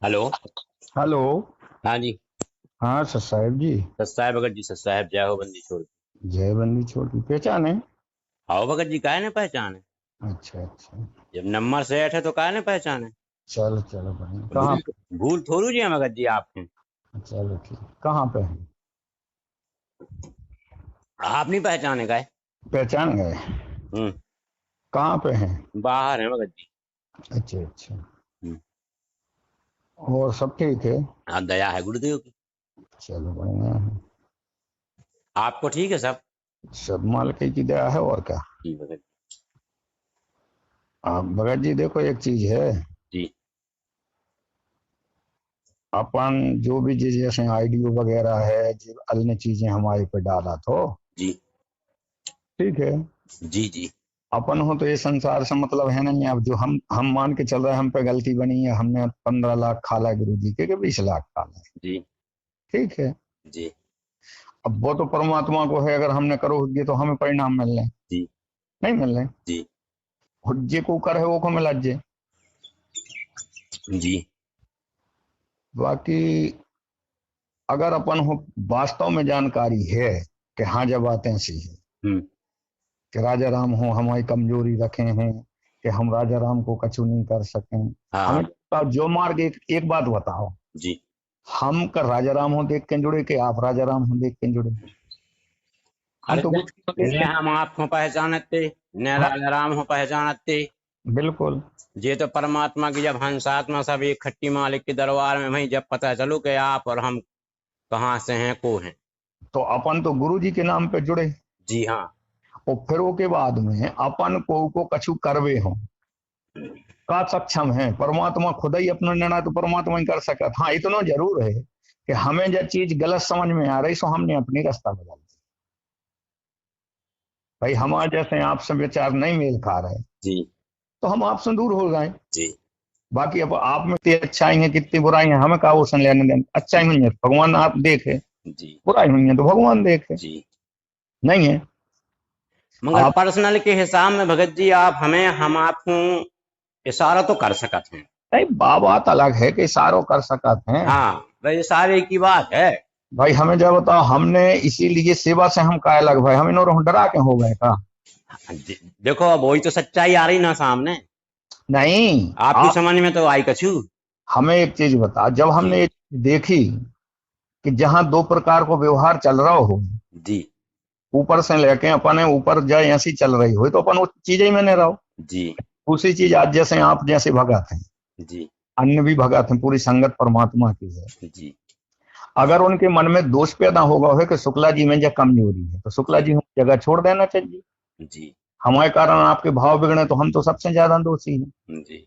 Hello. Hello. हाँ जी। हाँ sir साहब जी। सत साहब भगत जी, सत साहब जय हो बंदी छोड़। जय बंदी छोड़ की पहचान है। आओ भगत जी, काहे ने पहचान है। अच्छा अच्छा। जब नंबर सेठ है तो काहे ने पहचान है। चलो चलो बढ़िया। कहाँ भूल भूल थोड़ू जी है भगत जी आपके। पे? चलो ठीक। कहाँ पे है? आप नहीं पहचाने काहे। पहचान गए? हम्म। कहाँ पे हैं? बाहर है भगत जी। अच्छा अच्छा। हम्म। और सब ठीक है? हाँ, दया है गुरुदेव की। चलो बढ़िया है। आपको ठीक है सब। सब मालिक की दया है और क्या। जी भगत आप भगत जी देखो एक चीज है। जी। अपन जो भी चीज जैसे आईडियो वगैरह है जो अन्य चीजें हमारे पे डाला तो जी ठीक है। जी जी अपन हो तो ये संसार से मतलब है नहीं। अब जो हम मान के चल रहे हैं हम पे गलती बनी है, हमने 15 लाख खाला गुरु जी के 20 लाख खाला है। जी ठीक है। जी अब वो तो परमात्मा को है, अगर हमने करोगे तो हमें परिणाम मिल रहे हैं। जी नहीं मिल रहे। जी हुज्जे को कर है वो को मिला जे। जी। बाकी अगर अपन हो वास्तव में जानकारी है कि हाँ जब बातें ऐसी है हम्म। कि राजा राम हो हमारी कमजोरी रखे हैं कि हम राजा राम को कछु नहीं कर सकें। हाँ हमें हाँ। तो जो मार्ग एक बात बताओ। जी। हम कर राजा राम हो देख के जुड़े कि आप राजा राम हो देख के जुड़े? हम अरे तो गुरु जी को देख ने के। हम आपको पहचानते, ने हाँ राजा राम हो पहचानते। बिल्कुल। ये तो परमात्मा की जब हंसात्मा सब एक खट्टी मालिक के दरबार में वही जब पता चलो कि आप और हम कहाँ से हैं को हैं। तो अपन तो गुरु जी के नाम पे जुड़े। जी हाँ। और फिर वो के बाद में अपन को कछु करवे हो का सक्षम है। परमात्मा खुद ही अपना निर्णय तो परमात्मा ही कर सकता। हाँ इतना जरूर है कि हमें जो चीज गलत समझ में आ रही सो हमने अपनी रास्ता बदल दी। भाई हमारे जैसे आपसे विचार नहीं मेल खा रहे जी तो हम आपसे दूर हो गए। जी बाकी अब आप में कितनी अच्छाई है कितनी बुराई है हमें का वो लेने देने। अच्छाई हुई है तो भगवान आप देखे, जी बुराई हुई है तो भगवान देखे। जी। नहीं है। मगर आप पर्सनल के हिसाब में भगत जी आप हमें हम आपको इशारा तो कर सकते हैं। नहीं बात अलग है कि इशारों कर सकते हैं। हाँ, वही सारे की बात है। भाई हमें जब बताओ हमने इसीलिए सेवा से हम काय लग भाई हम इन्होंने डरा के हो गए का? देखो अब वही तो सच्चाई आ रही ना सामने। नहीं। आपकी आप समझ में तो आई कछू। हमें एक चीज बता, जब जी हमने ये चीज देखी कि जहां दो प्रकार को व्यवहार चल रहा हो, जी ऊपर से लेके अपने ऊपर जाए ऐसी चल रही हो तो अपन वो चीजें ही मैंने रहो। जी दूसरी चीज आज जैसे आप जैसे भगत हैं, जी अन्य भी भगत हैं, पूरी संगत परमात्मा की है। जी अगर उनके मन में दोष पैदा होगा है कि शुक्ला जी में जो कमजोरी है तो शुक्ला जी को जगह छोड़ देना चाहिए। जी हमारे कारण आपके भाव बिगड़े तो हम तो सबसे ज्यादा दोषी हैं। जी।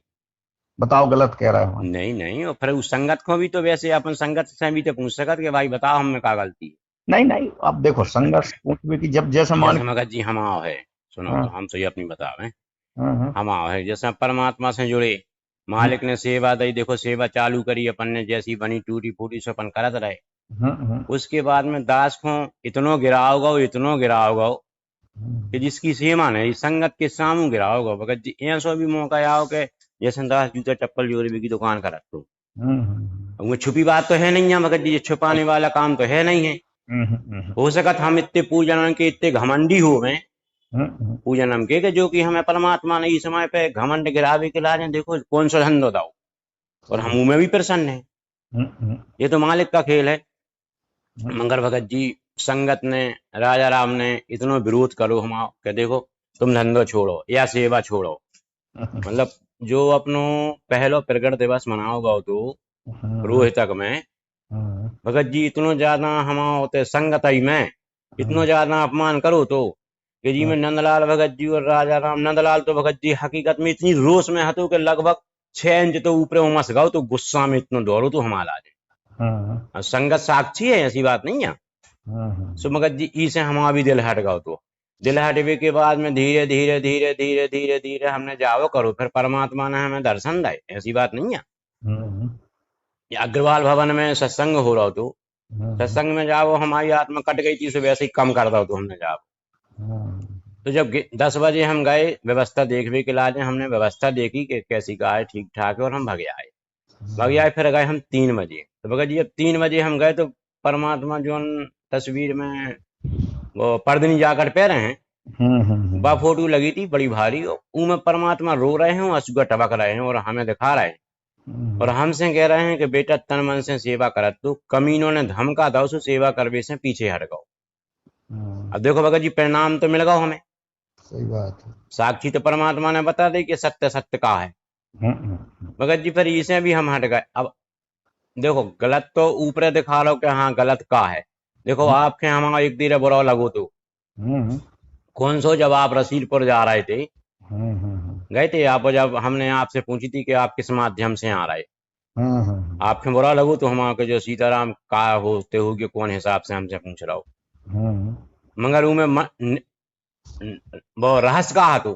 बताओ गलत कह रहा है? नहीं नहीं, और फिर उस संगत को भी तो वैसे अपन संगत से भी तो पूछ सकत कि भाई बताओ हमें का गलती नहीं नहीं अब देखो संघर्ष पूछ भी कि जब जैसे है। मान। जैसे मगज जी हम आओ है, सुनो तो हाँ हम तो ये अपनी बतावे। हाँ हम आओ है जैसे परमात्मा से जुड़े, हाँ मालिक ने सेवा दी, देखो सेवा चालू करी अपन ने, जैसी बनी टूटी फूटी से अपन करत रहे। हाँ हाँ उसके बाद में दास को इतनो गिराओ कि जिसकी सीमा नहीं, संगत के सामू गिराओ भगत जी। ऐसो भी मौका आओ के जैसे दास जूता चप्पल जोरी की दुकान करत तो उनमें छुपी बात तो है नहीं है भगत जी, ये छुपाने वाला काम तो है नहीं है। हो सकत हम इतने पूजन के इतने घमंडी हो गए, पूजन हम के जो कि हमें परमात्मा ने इस समय पे घमंड गिरावे के लाजे देखो कौन सा धंधो दाओ, और हम में भी प्रसन्न है। ये तो मालिक का खेल है। मगर भगत जी संगत ने, राजा राम ने इतना विरोध करो हम के देखो तुम धंधो छोड़ो या सेवा छोड़ो। मतलब जो अपनो पहलो प्रगट दिवस मनाओगा तो रोहितक में, भगत जी इतनो ज्यादा हम होते संगत ही में इतनो ज्यादा अपमान करो तो कि जी में नंदलाल भगत जी और राजा राम, नंदलाल तो भगत जी हकीकत में इतनी रोष में हतो कि लगभग 6 इंच तो ऊपर उमस गओ, तो गुस्सा में इतना दौड़ो तो हमारा संगत साक्षी है, ऐसी बात नहीं है। सो मगत जी ई से हमारा भी दिल हट गओ, तो दिल हटवे के बाद में धीरे धीरे धीरे धीरे धीरे धीरे हमने जाओ करो, फिर परमात्मा ने हमें दर्शन दिए, ऐसी बात नहीं है। ये अग्रवाल भवन में सत्संग हो रहा हो तो सत्संग में जाओ, हमारी आत्मा कट गई थी, उसे वैसे ही कम कर दो तो हमने जाओ। तो जब 10 बजे हम गए व्यवस्था देखने के लाने, हमने व्यवस्था देखी कि कैसी का है, ठीक ठाक है, और हम भगे आए। बाकी आए फिर गए हम 3 बजे। तो भगत जी अब 3 बजे हम गए तो परमात्मा जो तस्वीर में वो पर्दनी जाकर पह रहे हैं, बा फोटो लगी थी बड़ी भारी, ऊ में परमात्मा रो रहे हैं, अश्रु टपक रहे हैं और हमें दिखा रहे हैं और हमसे कह रहे हैं कि बेटा तन मन से सेवा करत, तो कमीनों ने धमका था उसे सेवा करवे से पीछे हट गओ। अब देखो भगत जी परिणाम तो मिल गओ हमें, सही बात है। साक्षी तो परमात्मा ने बता दी कि सत्य सत्य का है। भगत जी फिर इसे भी हम हट गए। अब देखो गलत तो ऊपर दिखा लो कि हाँ गलत का है। देखो आपके हमारा एक दिन बुरा लगो तो कौन सो जब आप रसीलपुर जा रहे थे, गए थे आप, जब हमने आपसे पूछी थी कि आप किस माध्यम से आ रहे, आपके बुरा लगो तो हमारे जो सीताराम का होते हो कि कौन हिसाब से हमसे पूछ रहा हो, मगर वो रहस्य कहा तो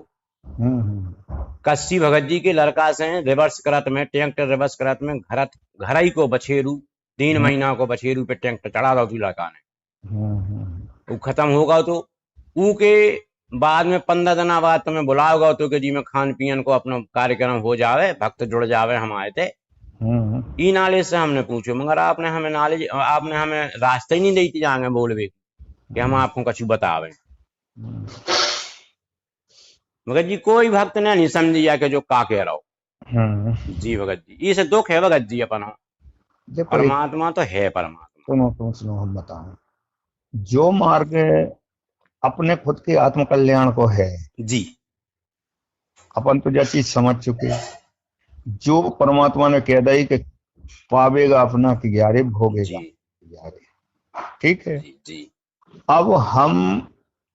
कस्सी भगत जी के लड़का से रिवर्स करत में, ट्रैक्टर रिवर्स करत में घर ही को बछेरू 3 महीना को बछेरू पे ट्रैक्टर चढ़ा दो तू लड़का ने, वो खत्म होगा तो ऊ के बाद में 15 दिन बाद तुम्हें बुलाओगा तो कि जी में खान पियन को अपना कार्यक्रम हो जावे, भक्त जुड़ जावे। हम आए थे ई नॉलेज से हमने पूछो, मगर आपने हमें नॉलेज, आपने हमें रास्ते ही नहीं दी थी जाएंगे बोलवे कि हम आपको कछु बतावे। भगत जी कोई भक्त ने नहीं समझिया कि जो का कह रहा हो। जी भगत जी इसे दुख है भगत जी अपन, देखो परमात्मा तो है परमात्मा। सुनो हम बताएं, जो मार्ग अपने खुद के आत्म कल्याण को है जी अपन तो यह चीज समझ चुके, जो परमात्मा ने कह दी कि पावेगा अपना कि ग्यारे भोगेगा जी ग्यारे, ठीक है। जी जी अब हम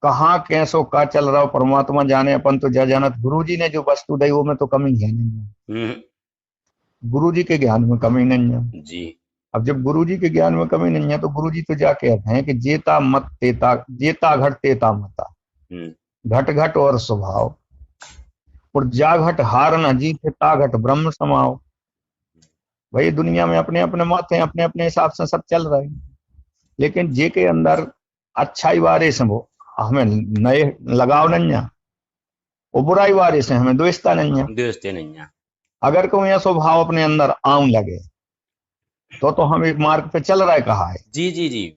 कहाँ कैसो का चल रहा हो परमात्मा जाने, अपन तो जा जानत। गुरु जी ने जो वस्तु दी वो में तो कमी है नहीं, गुरु जी के ज्ञान में कमी नहीं है। जी अब जब गुरु जी के ज्ञान में कमी नहीं है तो गुरु जी तो जा कहते हैं कि जेता मत तेता, जेता घट तेता मता, घट घट और स्वभाव, और जा घट हार न जीत ता घट ब्रह्म समाओ। भाई दुनिया में अपने अपने मत हैं, अपने अपने हिसाब से सब चल रहे हैं, लेकिन जे के अंदर अच्छाई वारे से वो हमें नए लगाव नहीं है, और बुराई वारे से हमें द्वेषता नहीं है। दोस्ते नहीं है। अगर कोई यह स्वभाव अपने अंदर आम लगे तो हम एक मार्ग पे चल रहे कहा है। जी जी जी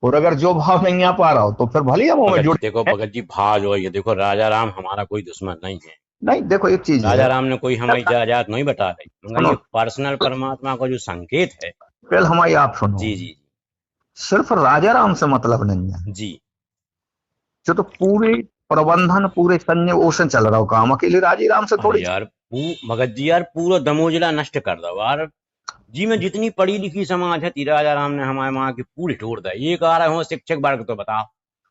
और अगर जो भाव नहीं आ पा रहा हो तो फिर भले हम में जुड़। देखो भगत जी भाव जो है, देखो राजा राम हमारा कोई दुश्मन नहीं है। नहीं देखो एक चीज राजा है, राम ने कोई हमारी जायदाद नहीं बता दी, मगर सुनो ये पर्सनल परमात्मा का जो संकेत है। पहले हमारी आप सुनो, जी जी सिर्फ राजा राम से मतलब नहीं है, जी जो तो पूरे प्रबंधन पूरे सैन्य ओशन चल रहा हो काम अकेले राजी राम से थोड़ी। यार भगत जी यार पूरा दमोजला नष्ट कर दो यार जी। में जितनी पढ़ी लिखी समाज है राजा राम ने हमारे माँ की पूरी तोड़ दी। ये कह रहे हो शिक्षक वर्ग तो बताओ।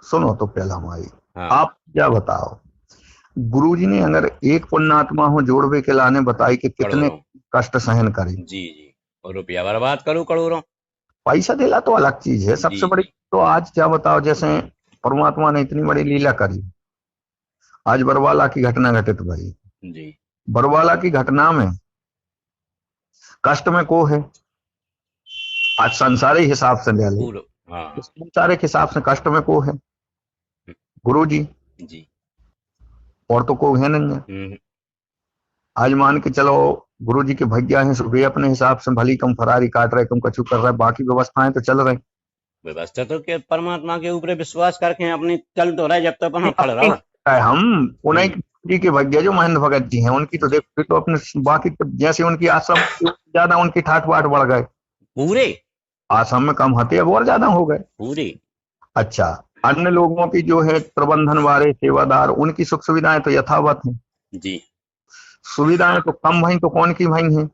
सुनो तो पहले हमारी हाँ। आप क्या बताओ, गुरुजी ने अगर एक पुण्यात्मा हो जोड़वे के लाने बताई कि कितने कष्ट सहन करें। जी जी और रुपया बर्बाद करो करोड़ों, पैसा दिला तो अलग चीज है, सबसे बड़ी तो आज क्या बताओ, जैसे परमात्मा ने इतनी बड़ी लीला करी, आज बरवाला की घटना घटित भई जी। बरवाला की घटना में कष्ट में को है, आज संसारिक हिसाब से ले ले, हाँ। संसारिक हिसाब से कष्ट में को है गुरु जी जी, और तो को है नहीं है। आज मान के चलो गुरु जी के भैया हैं, वे अपने हिसाब से भली कम फरारी काट रहे, कम कछु कर रहे, बाकी व्यवस्थाएं तो चल रही। व्यवस्था तो के परमात्मा के ऊपर विश्वास करके अपनी चल तो रहे जब तक अपन खड़ रहो। हम उन्हीं जी के भैया जो महेंद्र भगत जी हैं उनकी तो देखो तो अपने बाकी तो जैसे उनकी आश्रम ज्यादा उनकी ठाठ बाट बढ़ गए, पूरे आश्रम में कम हते अब और ज्यादा हो गए पूरे। अच्छा, अन्य लोगों की जो है प्रबंधन वाले सेवादार उनकी सुख सुविधाएं तो यथावत हैं जी, सुविधाएं तो कम भई तो कौन की भई हैं,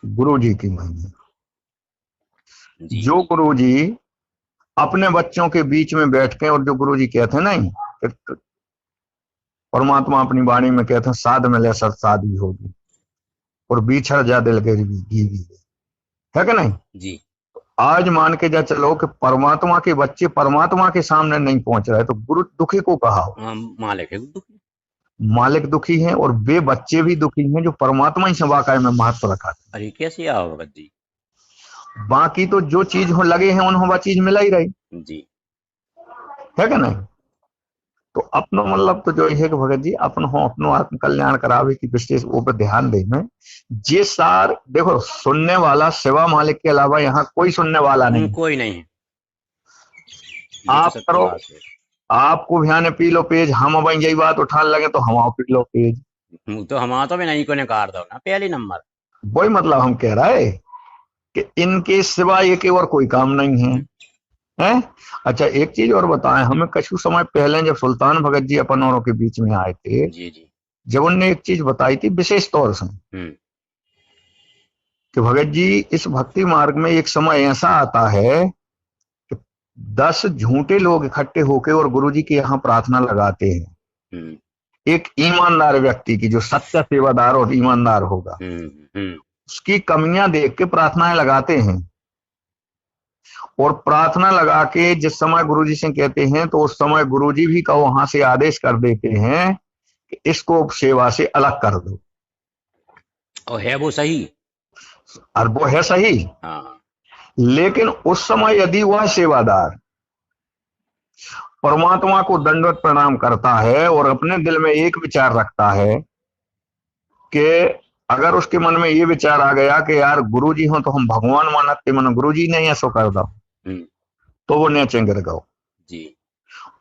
गुरु जी की भई हैं। जो गुरु जी अपने बच्चों के बीच में बैठ के, और जो गुरु जी कहते हैं नहीं, परमात्मा अपनी वाणी में कहते हैं साध मिले सत शादी होगी और बिछड़ जा दिल के गीवी, है कि नहीं जी। आज मान के जा चलो कि परमात्मा के बच्चे परमात्मा के सामने नहीं पहुंच रहे तो गुरु दुखी को कहा हो, मालिक है दुखी, मालिक दुखी है और वे बच्चे भी दुखी हैं जो परमात्मा ही से वाकई में महत्व रखा। अरे कैसे आओ जी, बाकी तो जो चीज हो लगे हैं उन्होंने वह चीज मिला ही रही जी, है कि नहीं। तो अपनो मतलब तो जो है कि भगत जी अपन हो अपनो आत्म कल्याण करावे की विशेष ऊपर ध्यान देना। ये सार देखो, सुनने वाला सिवा मालिक के अलावा यहाँ कोई सुनने वाला नहीं। कोई नहीं है, ये तो आप सत्य करो, बात है। आपको ध्यान पी लो पेज, हम अब यही बात उठाने लगे तो हम पी लो पेज। तो हमारा तो भी नहीं को निकाल दो ना पहली नंबर। वही मतलब हम कह रहा है कि इनके सिवा एक और कोई काम नहीं है, हैं? अच्छा एक चीज और बताएं, हमें कुछ समय पहले जब सुल्तान भगत जी अपन औरों के बीच में आए थे, जी जी। जब उनने एक चीज बताई थी विशेष तौर से हम्म। कि भगत जी इस भक्ति मार्ग में एक समय ऐसा आता है कि 10 झूठे लोग इकट्ठे होकर और गुरु जी के यहाँ प्रार्थना लगाते हैं। हम्म। एक ईमानदार व्यक्ति की, जो सच्चा सेवादार और ईमानदार होगा, हम्म। हम्म। उसकी कमियां देख के प्रार्थनाएं लगाते हैं। और प्रार्थना लगा के जिस समय गुरुजी से कहते हैं तो उस समय गुरुजी भी का वहां से आदेश कर देते हैं कि इसको सेवा से अलग कर दो। और है वो सही। और वो है सही। हाँ। लेकिन उस समय यदि वह सेवादार परमात्मा को दंडवत प्रणाम करता है और अपने दिल में एक विचार रखता है कि अगर उसके मन में ये विचार आ गया कि यार गुरुजी हो तो हम भगवान मानते, मन गुरुजी नहीं ऐसो कर दो, तो वो नीचे गिर गो जी।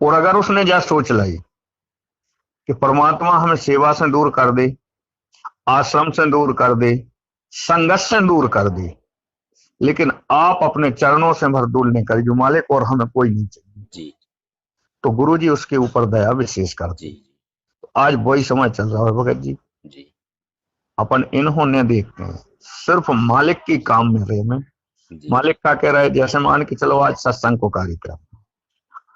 और अगर उसने जा सोच ली कि परमात्मा हमें सेवा से दूर कर दे, आश्रम से दूर कर दे, संगत से दूर कर दे, लेकिन आप अपने चरणों से भरदूल निकल जो मालिक और हमें कोई नहीं चाहिए जी। तो गुरु जी उसके ऊपर दया विशेष करते। जी। तो आज वही समय चल रहा है भगत जी। जी। अपन इन्होंने देखते हैं सिर्फ मालिक की काम में रहे में। मालिक का कह रहा है, जैसे मान के चलो आज सत्संग को कार्यक्रम,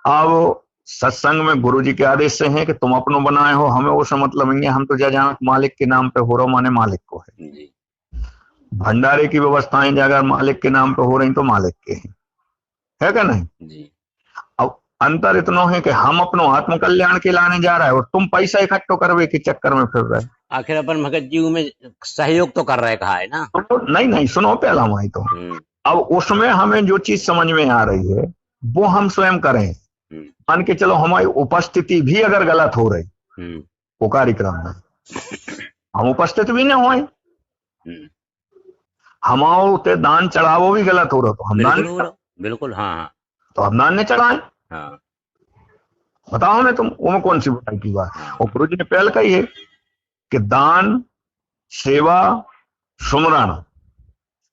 अब सत्संग में गुरु जी के आदेश से है कि तुम अपनों बनाए हो, हमें वो से मतलब नहीं है, हम तो जहाँ मालिक के नाम पे हो रहा माने मालिक को है। भंडारे की व्यवस्थाएं अगर मालिक के नाम पे हो रही तो मालिक के है क्या नहीं जी। अब अंतर इतना है कि हम अपनो आत्म कल्याण के लाने जा रहा है और तुम पैसा इकट्ठो करवे के चक्कर में फिर रहे। आखिर अपन भगत जी में सहयोग तो कर रहे, कहा है ना। तो नहीं नहीं सुनो पहला माई तो अब उसमें हमें जो चीज समझ में आ रही है वो हम स्वयं करें। मान के चलो हमारी उपस्थिति भी अगर गलत हो रही वो कार्यक्रम में, हम उपस्थित भी ना होए, हमारे दान चढ़ावो भी गलत हो रहा तो हम दान बिल्कुल। हाँ। तो हम दान ने चढ़ाए। हाँ। बताओ ना तुम वो में कौन सी बुराई की बात। और गुरु जी ने पहल कही है कि दान, सेवा, सुमरण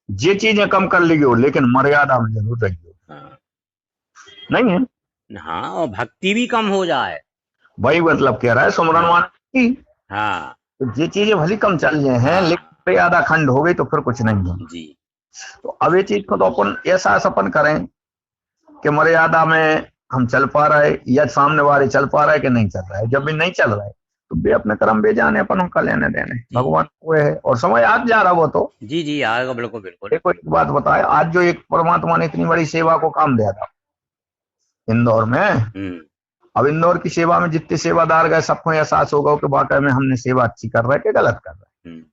ये चीजें कम कर ली हो लेकिन मर्यादा में जरूर रही हो। नहीं है। हाँ, और भक्ति भी कम हो जाए, वही मतलब कह रहा है सुमरण मान की। हाँ। तो ये चीजें भली कम चल रही हैं लेकिन मर्यादा खंड हो गई तो फिर कुछ नहीं है जी। तो अब ये चीज को तो अपन ऐसा सपन करें कि मर्यादा में हम चल पा रहे या सामने वाले चल पा रहे कि नहीं चल रहा है। जब भी नहीं चल रहा है तो बे अपने कर्म बे जाने, अपन उनका लेने देने, भगवान को है। और समय आज जा रहा वो तो जी जी आएगा, बिल्कुल बिल्कुल। देखो एक बात बताए, आज जो एक परमात्मा ने इतनी बड़ी सेवा को काम दिया था इंदौर में, अब इंदौर की सेवा में जितने सेवादार गए सबको एहसास होगा कि वाकई में हमने सेवा अच्छी कर रहे कि गलत कर रहे हैं,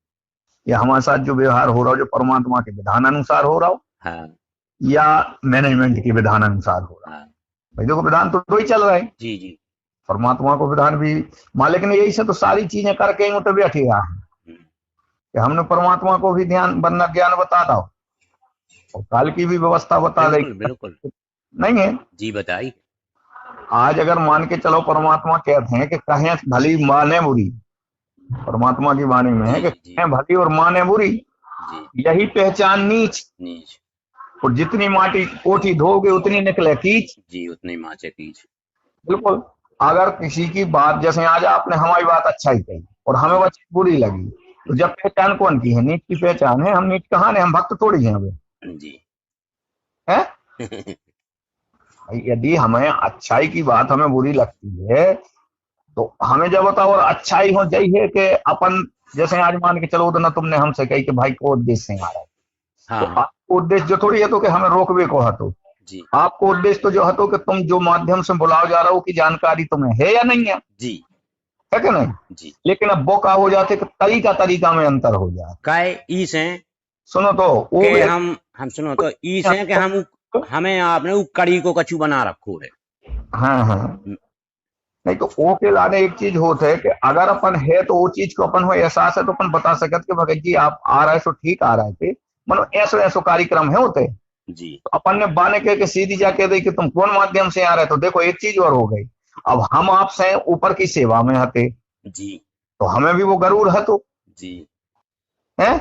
या हमारे साथ जो व्यवहार हो रहा हो जो परमात्मा के विधान अनुसार हो रहा हो या मैनेजमेंट के विधान अनुसार हो रहा है। भाई देखो विधान तो दो ही चल रहा है। जी जी। परमात्मा को विधान भी मालिक ने यही से तो सारी चीजें करके तो बैठे रहा है कि हमने परमात्मा को भी ध्यान बनना ज्ञान बता दो और काल की भी व्यवस्था बता दे। बिल्कुल नहीं है जी, बताइए। आज अगर मान के चलो परमात्मा कहते हैं कि कहें भली माने बुरी, परमात्मा की वाणी में है कि कहें भली और माने बुरी, यही पहचान नीच। और जितनी माटी कोठी धोगे उतनी निकले कीच। जी, उतनी माचे कीच। बिल्कुल। अगर किसी की बात, जैसे आज आपने हमारी बात अच्छा ही कही और हमें बात बुरी लगी, तो जब पहचान कौन की है? नीच की पहचान है। हम नीच कहाँ है? हम भक्त थोड़ी हैं अभी जी है। यदि हमें अच्छाई की बात हमें बुरी लगती है तो हमें जब बताओ और अच्छाई हो जाई है कि अपन, जैसे आज मान के चलो तो ना तुमने हमसे कही कि भाई को उद्देश्य से आ रहा है, तो आपको उद्देश्य जो थोड़ी है तो कि हमें रोकवे को हटो जी। आपको उद्देश्य तो जो हटो कि तुम जो माध्यम से बुलाओ जा रहा हो की जानकारी तुम्हें है या नहीं है जी, है कि नहीं जी। लेकिन अब वो का हो जाते कि तरीका में अंतर हो जाए। सुनो तो वो हम सुनो तो ईस है कि हमें आपने कड़ी को कछु बना रखो है। हाँ हाँ नहीं तो ओ के लाने एक चीज होता है कि अगर अपन है तो वो चीज को अपन हो एहसास है तो अपन बता सकत कि भगत जी आप आ रहे सो ठीक आ रहे थे, मनो ऐसो ऐसो कार्यक्रम है होते, जी तो अपन ने बाने के सीधी जाके दे कि तुम कौन माध्यम से आ रहे, तो देखो एक चीज और हो गई, अब हम आपसे ऊपर की सेवा में हते जी तो हमें भी वो गरूर है तो जी है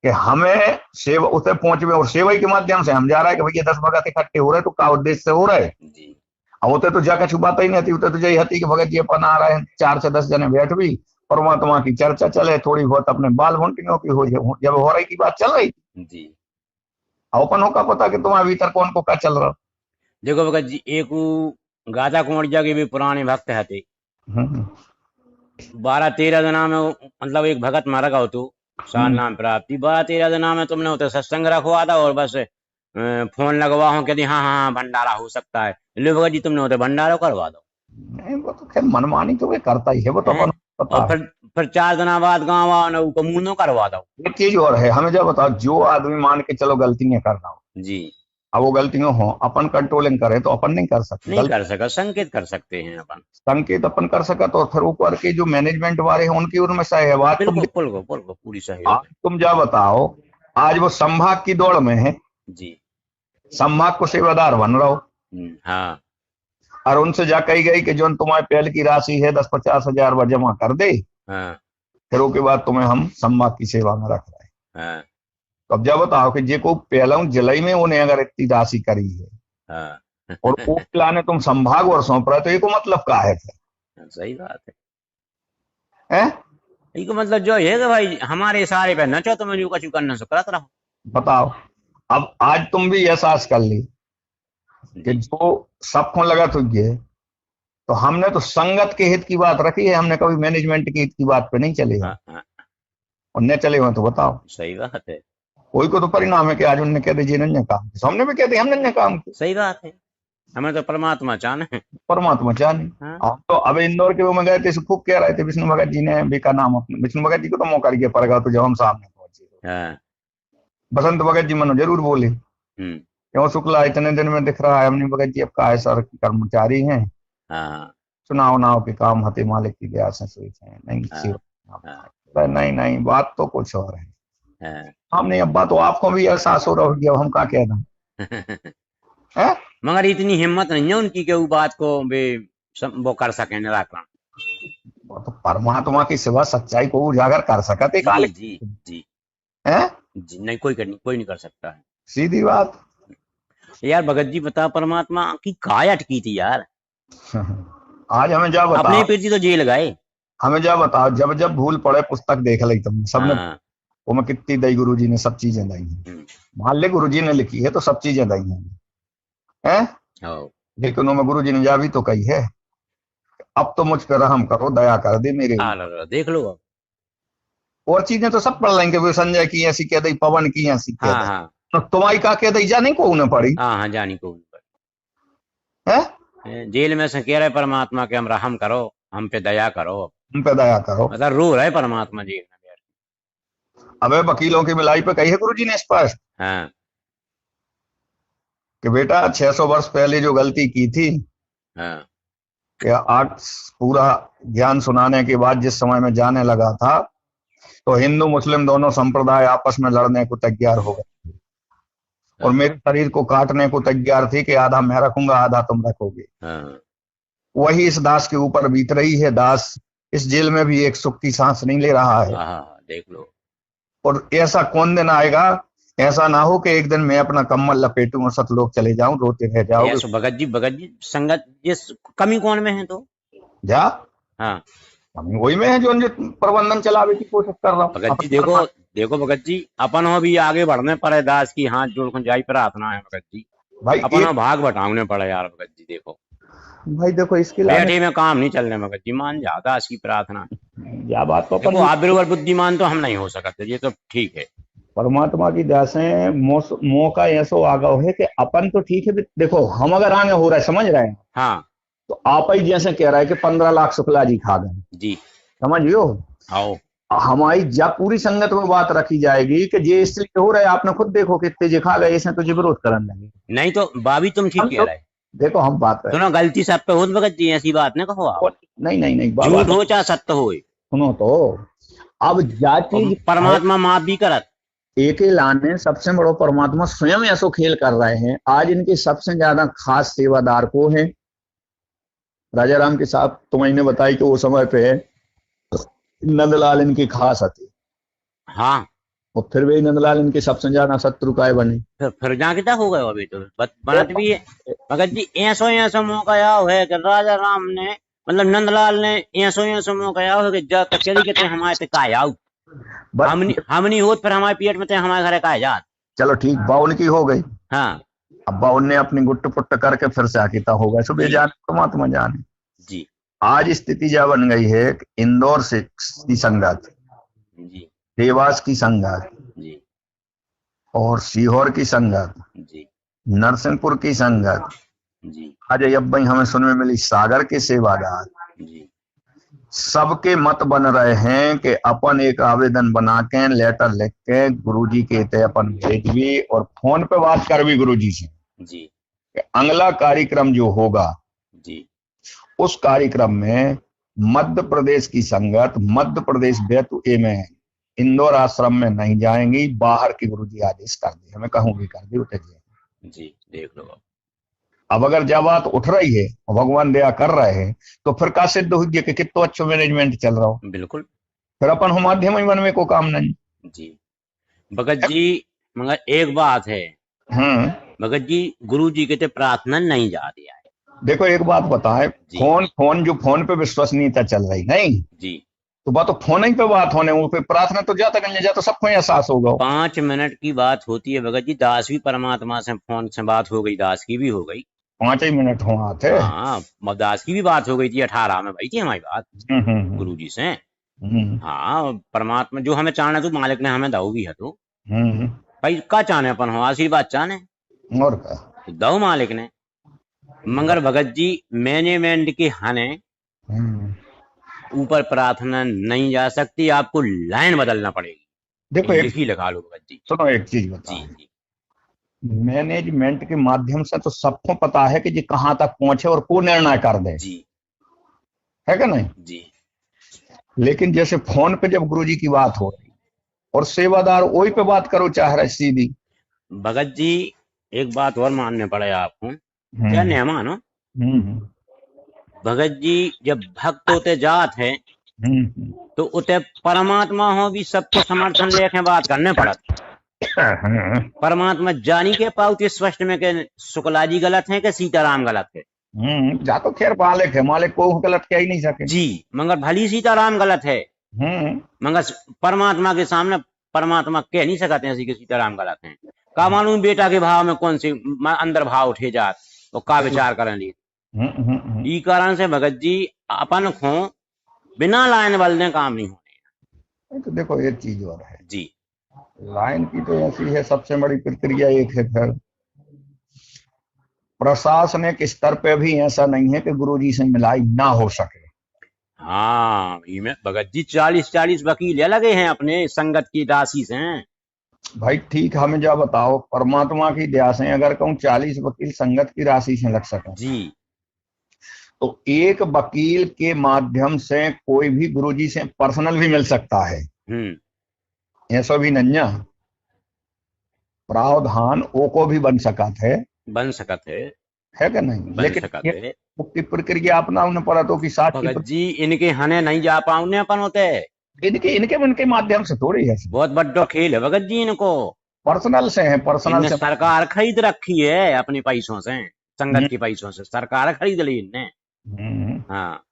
कि हमें सेवा उसे पहुंचवे, और सेवा के माध्यम से हम जा रहा है कि भैया 10 भगत इकट्ठे हो रहे तो का उद्देश्य से हो रहे। जी अब होते तो जाकर छुपाता ही नहीं थी, होते तो यही हती कि भगत जी अपन आ रहे हैं 4 से 10 जने बैठ भी परमात्मा की चर्चा चले, थोड़ी बहुत अपने बाल भुंटियों की हो, जब हो रही की बात चल रही जी। अपन हो का पता कि तुम्हारे भीतर कौन को का चल रहा। देखो भगत जी, एक गाता कुंवरिया के भी पुराने भक्त हते, हम्म 12-13 दिना में मतलब एक भगत मारा गया तो सार हम्म। नाम प्राप्ति, 12-13 दिना में तुमने होते सत्संग रखवा था और बस फोन लगवा हो कहती हाँ हाँ हाँ भंडारा हो सकता है, ले भगत जी तुमने होते भंडारा करवा दो नहीं वो तो खैर मनमानी तो वे करता ही है, वो तो हैं। अपन को और पता है। फिर 4 दिना बाद गाँव आओ न ऊको मुंह करवा दो। एक चीज और है, हमें जब बताओ जो आदमी मान के चलो गलतियां कर रहा हो, जी अब वो गलतियां हो अपन कंट्रोलिंग करें तो अपन नहीं कर सकते, नहीं गलत कर सका, संकेत कर सकते हैं अपन। संकेत अपन कर सका तो फिर ऊपर के जो मैनेजमेंट वाले हैं उनकी उनमें सही है बात। तुम बिल्कुल बिल्कुल बिल्कुल पूरी सहयोग आज तुम जा बताओ, आज वो संभाग की दौड़ में है, है। जी संभाग को सेवादार बन रहा हो, हाँ और उनसे जा कही गई कि जो तुम्हारे पहल की राशि है 10-50 हजार वह जमा कर दे, हाँ फिर उसके बाद तुम्हें हम संभाग की सेवा में रख रहे हैं। हाँ तो अब जब बताओ कि जे को पहला जुलाई में उन्हें अगर इतनी राशि करी है हाँ और वो प्लान तुम संभाग और सौंप रहे, तो ये को मतलब क्या है फिर सही बात है। है? इनको मतलब जो है कि भाई हमारे इशारे पे नचो, तुम्हें जो कछु करना सो करत रहो। बताओ, अब आज तुम भी एहसास कर ली कि जी जो सबको लगा तो ये, तो हमने तो संगत के हित की बात रखी है, हमने कभी मैनेजमेंट के हित की बात पे नहीं चले हम, हाँ हाँ और न चले हुए तो बताओ सही बात है। कोई को तो परिणाम है कि आज उनने कह दीजिए नन्हे काम किया, हमने भी कह दिया हमने नन्हे काम किया, सही बात है, हमें तो परमात्मा चाहना है। परमात्मा जाने। हाँ हम तो अब इंदौर के वो में गए थे, खूब कह रहे थे विष्णु भगत जी ने भी का नाम अपने, विष्णु भगत जी को तो मौका दिया पड़ेगा, तो जब हम सामने पहुंचे हाँ बसंत भगत जी मनो जरूर बोले हम्म क्यों शुक्ला इतने दिन में दिख रहा है, हमने भगत जी अब का है सर कर्मचारी हैं, हाँ चुनाव उनाव के काम हते मालिक की दया से सोच है नहीं हाँ हाँ सेवा, नहीं नहीं बात तो कुछ और है। हाँ हमने अब बात तो आपको भी एहसास हो रहा होगी, अब हम क्या कह दें है? मगर इतनी हिम्मत नहीं है उनकी कि वो बात को वे वो कर सके निराकरण। वो तो परमात्मा की सेवा सच्चाई को उजागर कर सकते जी काल जी जी है, जी नहीं, कोई नहीं कर सकता है। सीधी बात। यार भगत जी बता, परमात्मा की काय अटकी थी यार, आज हमें जा अपने बताओ, पीछे तो जेल गए। हमें जा बताओ, जब जब भूल पड़े पुस्तक देख ली तुमने सबने, हाँ वो में कितनी दई गुरु जी ने सब चीजें दी हैं, हम्म, मान ले गुरु जी ने लिखी है तो सब चीजें दी हैं, हो, लेकिन उनमें गुरु जी ने जा भी तो कही है, अब तो मुझ पर रहम करो दया कर दे मेरे आ ऊपर। लो, देख लो अब। और चीजें तो सब पढ़ लेंगे, वो संजय की ऐसी कह दी, पवन की ऐसी कह हाँ दी, हाँ तो तुम्हारी का कह दी जा नहीं को उन्हें पड़ी हाँ हाँ जानी को है, जेल में से कह रहे परमात्मा के हम रहम करो, हम पे दया करो। हम पे दया करो। मतलब रो रहे परमात्मा जेल में बैठ अबे वकीलों की मिलाई पे कही है गुरु जी ने स्पष्ट के। हाँ कि बेटा 600 वर्ष पहले जो गलती की थी, हाँ कि आज पूरा ज्ञान सुनाने के बाद जिस समय में जाने लगा था, तो हिंदू मुस्लिम दोनों संप्रदाय आपस में लड़ने को तैयार हो गए और हाँ मेरे शरीर को काटने को तैयार थी कि आधा मैं रखूंगा आधा तुम रखोगे। हाँ वही इस दास के ऊपर बीत रही है, दास इस जेल में भी एक सुख की सांस नहीं ले रहा है, हाँ, देख लो। और ऐसा कौन दिन आएगा, ऐसा ना हो कि एक दिन मैं अपना कम्बल लपेटूं और सब लोग चले जाऊं, रोते रह जाओगे। यस भगत जी संगत ये कमी कौन में है तो। जा हाँ हम वही में है जो प्रबंधन चलावे की कोशिश कर रहा हूँ भगत जी देखो, देखो भगत जी अपन हो भी आगे बढ़ने पड़े, दास की हाथ जोड़ जाई प्रार्थना है भगत जी, भाई अपन एक हो भाग बटाने पड़े यार भगत जी। देखो भाई देखो इसके लाने बैठे में काम नहीं चलने भगत जी, मान जा दास की प्रार्थना। या बात तो देखो अपन आप बिल्कुल बुद्धिमान तो हम नहीं हो सकते, ये तो ठीक है। परमात्मा की दया से मौका ऐसा आगा है कि अपन तो ठीक है, देखो हम अगर आगे हो रहा है समझ रहे हैं, हाँ तो आप ही जैसे कह रहा है कि 15 लाख शुक्ला जी खा गए, जी समझ लो आओ। हमारी जब पूरी संगत में बात रखी जाएगी कि ये इसलिए हो रहा है, आपने खुद देखो कितने जे खा गए, इसने तो जे विरोध करने लगे। नहीं तो बाबी तुम ठीक हम कह तो रहे देखो हम बात है, सुनो गलती सब पे हो भगत जी, ऐसी बात न कहो आप। नहीं नहीं नहीं बाबा, झूठ हो चाहे सत्य हो, सुनो तो, अब जा और चीज है, परमात्मा माफ भी करत। एक ही लाने सबसे बड़ो परमात्मा स्वयं ऐसो खेल कर रहे हैं। आज इनके सबसे ज्यादा खास सेवादार को है राजा राम के साथ, तुम्हें बताई कि वो समय पे नंदलाल इनकी खास आती, हाँ, और फिर भी नंदलाल इनके सबसे ज्यादा शत्रु काय बने। फिर जाके क्या हो गए हो अभी तो बनत भी है। भगत जी ऐसो ऐसो मौका आओ है कि राजा राम ने, मतलब नंदलाल ने ऐसो ऐसो मौका आओ है कि जब तक चली कहते हमारे ते काय आओ, बस हमनी होत फिर हमारे पेट में ते हमारे घर काय जात। चलो ठीक, बाउन की हो गई। हाँ अब बाउन ने अपनी गुट्ट पुट्ट करके फिर से आकिता हो गए, सुबह जी जाने परमात्मा जाने। जी आज स्थिति क्या बन गई है कि इंदौर से की संगत, जी देवास की संगत, जी और सीहोर की संगत, जी नरसिंहपुर की संगत, जी आज अब भाई हमें सुनने में मिली सागर के सेवादार, जी सबके मत बन रहे हैं कि अपन एक आवेदन बना के लेटर लिख के गुरुजी के ते अपन भेजवी और फोन पे बात करवी गुरुजी से जी कि अगला कार्यक्रम जो होगा जी उस कार्यक्रम में मध्य प्रदेश की संगत मध्य प्रदेश बैतूल में इंदौर आश्रम में नहीं जाएंगी, बाहर की गुरुजी आदेश कर दे, हमें कहूंगी कर दी उठे जी देख लो। अब अगर जब बात उठ रही है और भगवान दया कर रहे हैं तो फिर का सिद्ध हो गया कि कितना अच्छा मैनेजमेंट चल रहा हो, बिल्कुल फिर अपन हम माध्यम ही बनने को काम नहीं। जी। भगत जी मगर एक बात है, हम्म, भगत जी गुरु जी के ते प्रार्थना नहीं जा दिया है। देखो एक बात बताए, जी फोन फोन जो फोन पे विश्वसनीयता चल रही नहीं, जी तो बात तो फोन ही पे बात होने, वो पे प्रार्थना तो जाता करने जाता सबको एहसास होगा। 5 मिनट की बात होती है भगत जी, दास भी परमात्मा से फोन से बात हो गई, दास की भी हो गई। 5 ही मिनट हुआ थे। हाँ दास की भी बात हो गई थी, 18 में भाई थी हमारी बात हम्म, गुरु जी से। हम्म, हाँ परमात्मा जो हमें चाहना तो मालिक ने हमें दाऊ भी है, तो हम्म, भाई का चाहने अपन हो आशीर्वाद चाहने और का तो दाऊ मालिक ने। मगर भगत जी मैनेजमेंट की हने हम्म। ऊपर प्रार्थना नहीं जा सकती, आपको लाइन बदलना देखो पड़ेगी, एक, लिखी लगा लो भगत जी। सुनो एक चीज जी बताओ, जी मैनेजमेंट के माध्यम से तो सबको पता है कि जी कहां तक पहुंचे और को निर्णय कर दे, जी है कि नहीं। जी लेकिन जैसे फोन पे जब गुरुजी की बात हो रही और सेवादार वही पे बात करो चाह रहे सीधी। भगत जी एक बात और मानने पड़े आपको, क्या हम्म, नहीं मानो हम्म, भगत जी, जब भक्त होते जात है हम्म, तो उते परमात्मा हो भी सबको समर्थन लेके बात करने पड़त। हम्म, परमात्मा जानी के पाउती स्पष्ट में के शुक्ला जी गलत है कि सीताराम गलत है। जा तो खैर मालिक है, मालिक को गलत कह ही नहीं सके। जी मगर भली सीताराम गलत है, हम्म, मगर परमात्मा के सामने परमात्मा कह नहीं सकते ऐसी कि सीताराम गलत हैं। का मालूम बेटा के भाव में कौन सी अंदर भाव उठे जात तो का विचार करें ली। ई कारण से भगत जी अपन को बिना लाइन बलने काम नहीं होने। तो देखो एक चीज और है, जी लाइन की तो ऐसी है, सबसे बड़ी प्रक्रिया एक है, फिर प्रशासनिक स्तर पे भी ऐसा नहीं है कि गुरुजी से मिलाई ना हो सके। हाँ में भगत जी 40-40 वकील लगे हैं अपने संगत की राशि से। भाई ठीक, हमें जा बताओ, परमात्मा की दया से अगर कहूँ 40 वकील संगत की राशि से लग सके जी तो एक वकील के माध्यम से कोई भी गुरुजी से पर्सनल भी मिल सकता है, ऐसा भी नहीं है। प्रावधान ओ को भी बन सका थे, बन सकत है कि नहीं, बन लेकिन सकत ये है। मुक्ति प्रक्रिया अपना उन्हें पड़ा तो कि साथ की भगत जी इनके हने नहीं जा पाऊने अपन होते, इनके इनके इनके माध्यम से थोड़ी है, बहुत बड़ा खेल है भगत जी इनको। पर्सनल से है, पर्सनल इनने से। सरकार खरीद रखी है अपने पैसों से, हम्म, संगत के पैसों से सरकार खरीद ली इनने। हम्म, हाँ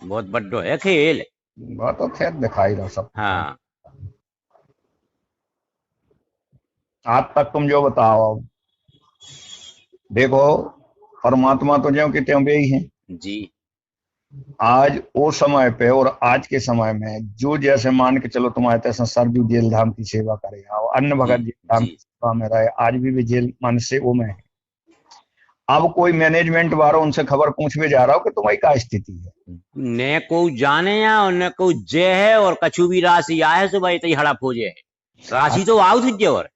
बहुत बड़ो है खेल। बात तो खैर दिखाई रहा सब। हाँ आज तक तुम जो बताओ, देखो परमात्मा तो ज्यों कि त्यों बे ही है। जी आज वो समय पे और आज के समय में जो जैसे मान के चलो तुम्हारे तैसे सरजू जेल धाम की सेवा करे और अन्य जी भगत जेल धाम जी की सेवा में रहे, आज भी जेल मन से वो में है। अब कोई मैनेजमेंट वाला उनसे खबर पूछवे जा रहा हो कि तुम्हारी क्या स्थिति है। ने को जाने या न को जय है और कछु भी राशि आए सो भाई तई हड़प हो जाए, राशि तो आओ थी और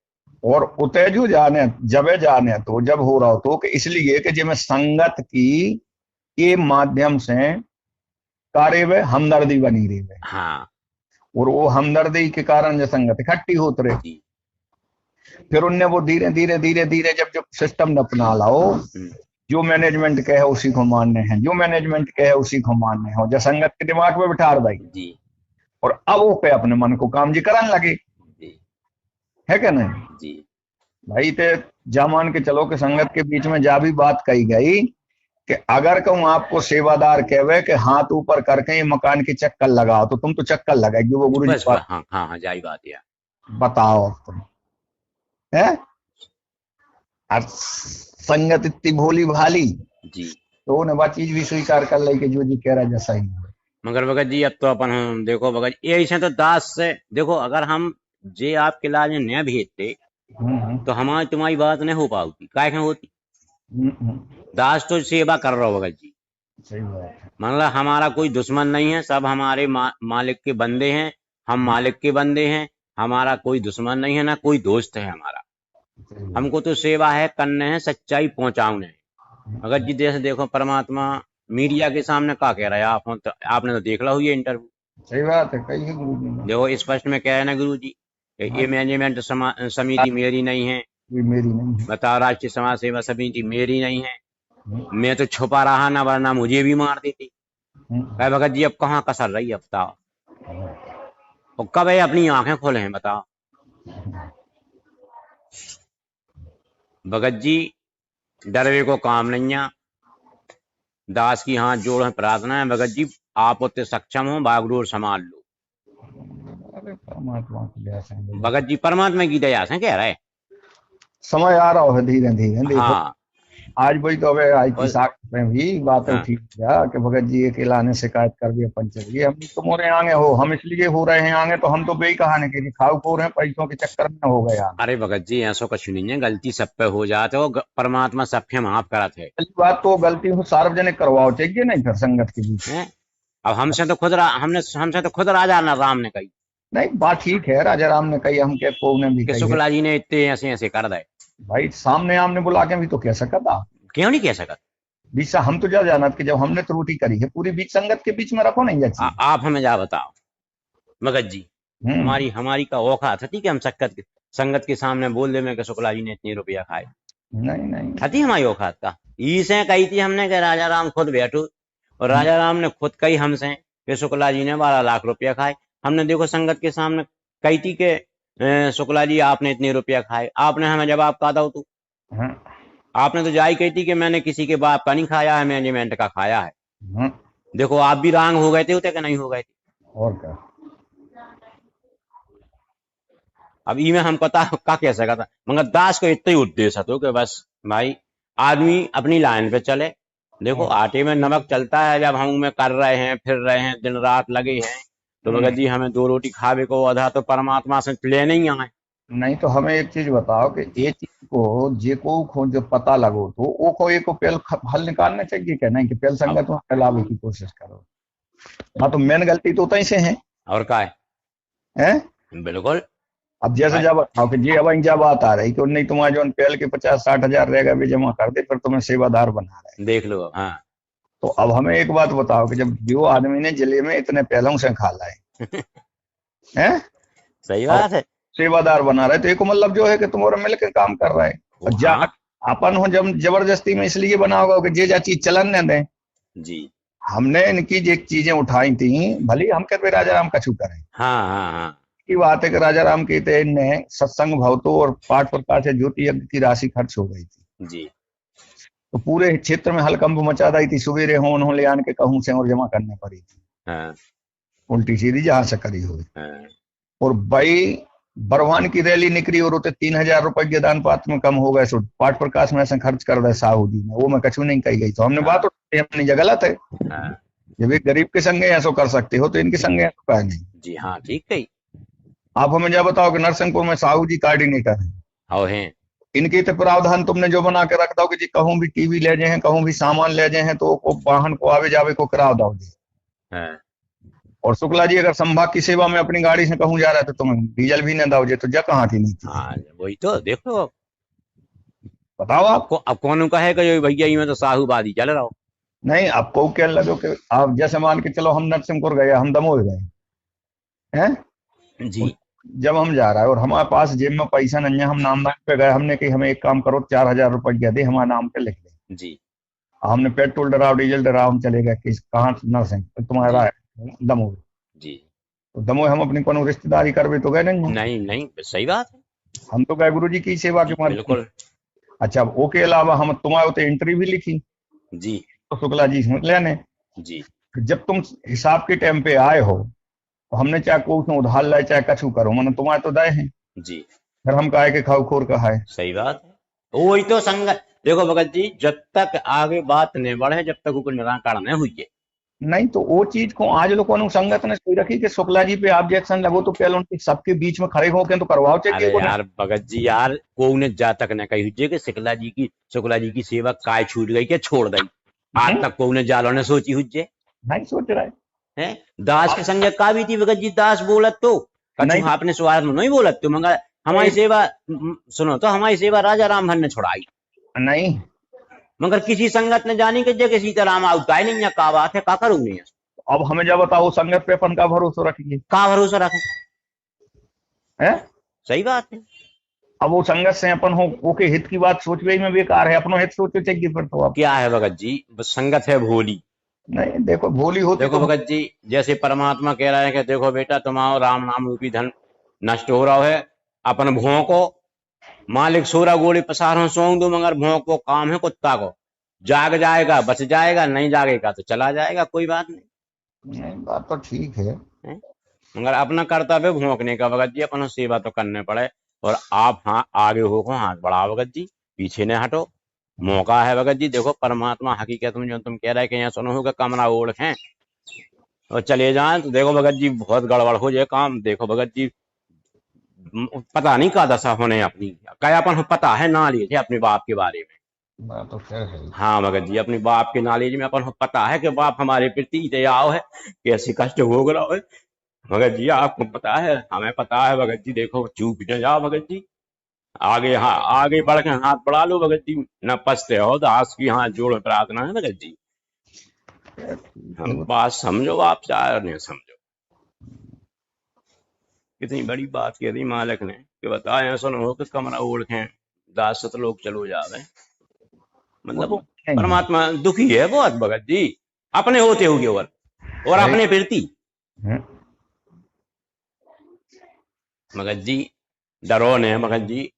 और उतेजु जाने जबे जाने तो जब हो रहा हो तो कि इसलिए कि जब मैं संगत की के माध्यम से कार्य में हमदर्दी बनी रही है, हाँ और वो हमदर्दी के कारण जो संगत इकट्ठी होते रहे। जी। फिर उनने वो धीरे धीरे धीरे धीरे जब जब सिस्टम अपना लाओ, जो मैनेजमेंट के है उसी को मानने हैं, जो मैनेजमेंट के है उसी को मानने हैं, जो संगत के दिमाग में बिठा रही। जी और अब वो पे अपने मन को काम जी करने लगे, जी है क्या नहीं जी। भाई? ते जा मान के चलो कि संगत के बीच में जा भी बात कही गई कि अगर कहूँ आपको सेवादार कहवे कि हाथ ऊपर करके ये मकान की चक्कर लगाओ, तो तुम तो चक्कर लगाएगी वो गुरु जी बस बात। हाँ हाँ हाँ, जाई बात है। बताओ तुम, है? और संगत इतनी भोली भाली, जी। तो उन्हें वह चीज भी स्वीकार कर ली कि जो जी कह रहा है जैसा ही है। मगर भगत जी अब तो अपन हम देखो भगत ये ऐसे तो दास से देखो, अगर हम जे आपके लाज में न भेजते हम्म, तो हमारी तुम्हारी बात नहीं हो पाती, काय क्या होती। हम्म। दास तो सेवा कर रहा हो भगत जी। सही बात है। मतलब हमारा कोई दुश्मन नहीं है, सब हमारे मालिक के बंदे हैं, हम मालिक के बंदे हैं। हमारा कोई दुश्मन नहीं है, ना कोई दोस्त है हमारा। सही बात। हमको तो सेवा है करने है, सच्चाई पहुंचाने है। भगत जी जैसे देखो परमात्मा मीडिया के सामने क्या कह रहा है, आपने तो देख ला हुई है इंटरव्यू। सही बात है, कही है गुरु जी ने। देखो स्पष्ट में कह रहे हैं ना गुरु जी कि हाँ, ये मैनेजमेंट समिति मेरी नहीं है। ये मेरी नहीं है। बताओ, राष्ट्रीय समाज सेवा समिति मेरी नहीं है। हम्म, मैं तो छुपा रहा ना, वरना मुझे भी मार देती। हम्म, कहे भगत जी अब कहाँ कसर रही है बताओ। और कब है अपनी आंखें खोले हैं बताओ। भगत जी डरवे को काम नहीं है। दास की हाथ जोड़ है, प्रार्थना है भगत जी, आप उतने सक्षम हो, बागडोर संभाल लो। अरे परमात्मा की दया से हम लोग। भगत जी परमात्मा की दया से कह रहे। समय आ रहा है धीरे धीरे, देखो हाँ आज वही तो अबे आज की और साख में भी बात हाँ उठी क्या कि भगत जी के लाने शिकायत कर दिया पंचर ये हम तुम्हारे आगे हो, हम इसलिए हो रहे हैं आगे, तो हम तो बेई कहानी के खाऊ खो रहे हैं, पैसों के चक्कर में हो गए आगे। अरे भगत जी ऐसा कुछ नहीं है, गलती सब पे हो जाते हो, परमात्मा सब पे माफ करत है। पहली बात तो गलती हो सार्वजनिक करवाओ चाहिए नहीं फिर संगत के बीच। हैं? अब हमसे तो खुद राजा राम ने कही नहीं बात ठीक है, राजा राम ने कही, हम क्या को ने भी कि कही है। शुक्ला जी ने इतने ऐसे ऐसे कर दे। भाई सामने आमने बुला के भी तो कह सकता था। क्यों नहीं कह सकत। बीच से हम तो जा जाना कि जब हमने त्रुटि करी है पूरी बीच संगत के बीच में रखो नहीं जा चीज। आप हमें जा बताओ भगत जी, हम्म, हमारी हमारी का औकात थी कि हम संगत के सामने बोल दे में कि शुक्ला जी ने इतने रुपया खाए। नहीं नहीं। थी हमारी औकात का। इसे कही थी हमने कि राजा राम खुद बैठो, और हम्म, राजा राम ने खुद कही हमसे कि शुक्ला जी ने 12 लाख रुपया खाए। हमने देखो संगत के सामने कही थी कि शुक्ला जी आपने इतने रुपया खाए, आपने हमें जवाब कहा था तो हम्म, आपने तो जाई कही थी कि मैंने किसी के बाप का नहीं खाया है, मैनेजमेंट का खाया है। हम्म। देखो आप भी रांग हो गए थे उते कि नहीं हो गए थे। और क्या। अब ई में हम पता क्या कह सका था, मगर दास को इतना ही उद्देश्य था कि बस भाई आदमी अपनी लाइन पे चले। देखो और आटे में नमक चलता है, जब हम में कर रहे हैं फिर रहे हैं दिन रात लगे हैं, तो भगत नहीं जी हमें 2 रोटी खावे को आधा तो परमात्मा से लेने ही आए। नहीं तो हमें एक चीज बताओ कि ये चीज को जे को जो पता लगो तो वो को एक को पेल हल निकालना चाहिए क्या नहीं कि पेल अब संगत में फैलावे की कोशिश करो। हाँ तो मेन गलती तो तहीं से है। और का है हैं? बिल्कुल। अब जैसे भाई जब आओ कि जी अब जब बात आ रही कि नहीं तुम्हारा जो पेल के 50-60 हजार रहेगा भी जमा कर दे फिर तुम्हें सेवादार बना रहे। देख लो अब, हाँ। तो अब हमें एक बात बताओ कि जब जो आदमी ने जिले में इतने पहलों से खा लाए हैं सही और बात है। सेवादार बना रहे, तो एक मतलब जो है कि तुम्हारा मिलकर काम कर रहे हैं। वो और जा हाँ अपन हो जब जबरदस्ती में इसलिए बना होगा कि जे जा चीज चलन न दें। जी। हमने इनकी जो चीजें उठाई थी, भले हम कहते राजा राम कछु करें हाँ हाँ हाँ की बात है कि राजा राम के थे इनने सत्संग भवतों और पाठ प्रकार से ज्योति यज्ञ की राशि खर्च हो गई थी, जी। तो पूरे क्षेत्र में हलकंप मचा दी थी। सवेरे हो उन्होंने आन के कहूं से और जमा करने पड़ी थी, हाँ उल्टी सीधी जहां से करी हुई। हाँ और भाई बरवान की रैली निकली और उते 3,000 रुपए के दान पात्र में कम हो गए, सो पाठ प्रकाश में ऐसे खर्च कर दे साहू जी ने, वो मैं कछु नहीं कही गई। तो हमने हाँ बात उठाई, अपनी जगह गलत है। हाँ जब एक गरीब के संगे ऐसा कर सकते हो तो इनके संगे ऐसा कहा नहीं। जी। हाँ ठीक कही। आप हमें जब बताओ कि नरसिंहपुर में साहू जी कोऑर्डिनेटर हैं, हो हैं। इनके तो प्रावधान तुमने जो बना के रख दो कि जी कहूं भी टीवी ले जाए कहूं भी सामान ले जाए तो वाहन को आवे जावे को कराव दो जी। हाँ और शुक्ला जी अगर संभाग की सेवा में अपनी गाड़ी से कहूँ जा रहा है तो तुम डीजल भी न दाओगे तो जगह कहाँ थी नहीं थी। हाँ वही तो देखो। बताओ आप। अब कौन कहेगा ये भैया ये में तो साहूबादी चल रहा हो। नहीं आपको क्या लगे कि आप जैसे मान के चलो हम नरसिंहपुर गए, हम दमोह गए हैं, जी जब हम जा रहा है और हमारे पास जेब में पैसा नहीं है, हम नामदान पे गए, हमने कि हमें एक काम करो 4,000 रुपया दे हमारे नाम पे लिख दे। जी हमने पेट्रोल डराव डीजल डराव हम चले गए कि कहाँ नरसिंह तो तुम्हारा जी है दमोह। जी। तो दमोह हम अपनी कोनो रिश्तेदारी करवे तो गए नहीं हैं। नहीं नहीं सही बात है। हम तो गए गुरु जी की सेवा के माध्यम। बिल्कुल। अच्छा वो के अलावा हम तुम्हारे तो एंट्री भी लिखी जी तो शुक्ला जी समझ लेने, जी जब तुम हिसाब के टाइम पे आए हो तो हमने चाहे को उसमें उधार लाए चाहे कछु करो मैंने तुम्हारे तो दए हैं, जी फिर हम काहे के खाओ खोर का है। सही बात है। वही तो संगत देखो भगत जी, जब तक आगे बात नहीं बढ़े जब तक ऊपर निराकरण नहीं हुई है। नहीं तो वो चीज को आज लोगों ने संगत ने सोच रखी कि शुक्ला जी पे ऑब्जेक्शन लगो तो पहले उनके सबके बीच में खड़े होके तो करवाओ अरे चाहिए। यार भगत जी यार को ने जा तक न कही हुई कि शुक्ला जी की सेवा काय छूट गई क्या छोड़ दी। आज तक को ने जालो ने सोची हुई नहीं सोच रहा है। दास के संग का भी थी भगत जी, दास बोलत तो कछु नहीं आपने स्वार्थ में नहीं बोलत तो मगर हमारी सेवा सुनो तो हमारी सेवा राजा रामधन ने छुड़ाई, नहीं मगर किसी संगत ने जानी कि जगह सीताराम आउता ही नहीं है। का बात है का करूंगी अब हमें जब बताओ संगत पे अपन का भरोसा रखिए का भरोसा रखें। है। सही बात है। अब वो संगत से अपन हो वो के हित की बात सोच में बेकार है, अपनो हित सोचो चाहिए फिर तो आप। क्या है भगत जी, बस संगत है भोली। नहीं देखो भोली होती देखो तो भगत जी जैसे परमात्मा कह रहा है कि देखो बेटा तुम्हारा राम नाम रूपी धन नष्ट हो रहा है, अपन भों को मालिक सोरा गोली पसारों सौंग दो, मगर भों को काम है कुत्ता को, जाग जाएगा बच जाएगा, नहीं जागेगा तो चला जाएगा, कोई बात नहीं बात तो ठीक है। है। मगर अपना कर्तव्य भोंकने का भगत जी, अपन सेवा तो करने पड़े। और आप हाँ आगे हो को हाथ बढ़ाओ भगत जी, पीछे न हटो, मौका है भगत जी। देखो परमात्मा हकीकत में जो तुम कह रहे कि यहाँ सुनो होगा कमरा ओढ़ है और चले जाएं तो देखो भगत जी बहुत गड़बड़ हो जाए काम। देखो भगत जी पता नहीं का दशा होने अपनी क्या अपन पता है नॉलेज है अपने बाप के बारे में। बात तो खैर है। हाँ भगत जी अपने बाप के नॉलेज में अपन पता है कि बाप हमारे प्रति दयाव है, कैसे कष्ट भोग रहा है। भगत जी आपको पता है हमें पता है भगत जी, देखो चूक न जाओ भगत जी, आगे हाँ आगे बढ़ के हाथ बढ़ा लो भगत जी, न पछते हो दास की हाथ जोड़ प्रार्थना है भगत जी। हम बात समझो आप चाहे नहीं समझो। कितनी बड़ी बात कह दी मालिक ने कि बताए सुनो हो कि कमरा ओढ़ के दास सत लोग चलो जावे। वो तो मतलब है ही परमात्मा दुखी है बहुत भगत जी अपने होते हुए और है। अपने प्रति। हैं? भगत जी डरो ने भगत जी,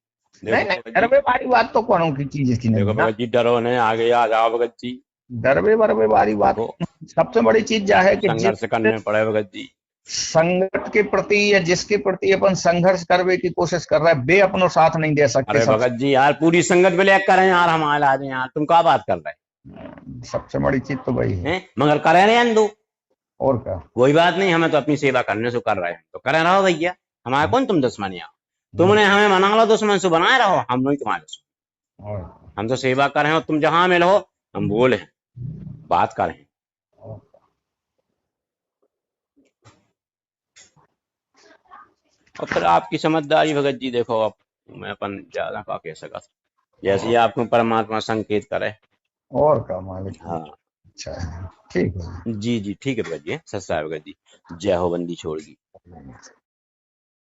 नहीं देखो नहीं भगत जी, डरवे वाली बात तो कौन की चीज की देखो नहीं ना। भगत जी डरो ने आगे आ जाओ भगत जी। डरवे बरवे वाली बात देखो सबसे बड़ी चीज क्या है कि जिस संघर्ष करने पड़े भगत जी। संगत के प्रति या जिसके प्रति अपन संघर्ष करने की कोशिश कर रहा है वे अपनो साथ नहीं दे सकते। अरे भगत जी यार पूरी संगत में लेकर करें यार हम आ जाए यार, तुम क्या बात कर रहे सबसे बड़ी चीज तो वही है। हैं। मगर करें रहे दो और क्या। कोई बात नहीं, हमें तो अपनी सेवा करने से कर रहे हैं तो करें रहो भैया, हमारे कौन तुम दुश्मन आओ। तुमने हमें मना लो दुश्मन से बनाए रहो, हम नहीं तुम्हारे दुश्मन। और हम तो सेवा करें और तुम जहां में रहो हम बोले बात करें। और फिर आपकी समझदारी भगत जी देखो अब मैं अपन ज्यादा का कह सका, जैसे ही आपको परमात्मा संकेत करे। और क्या मालिक। हाँ अच्छा है ठीक है। जी जी ठीक है भगत जी, सच्चा है भगत जी। जय हो बंदी छोड़ दी।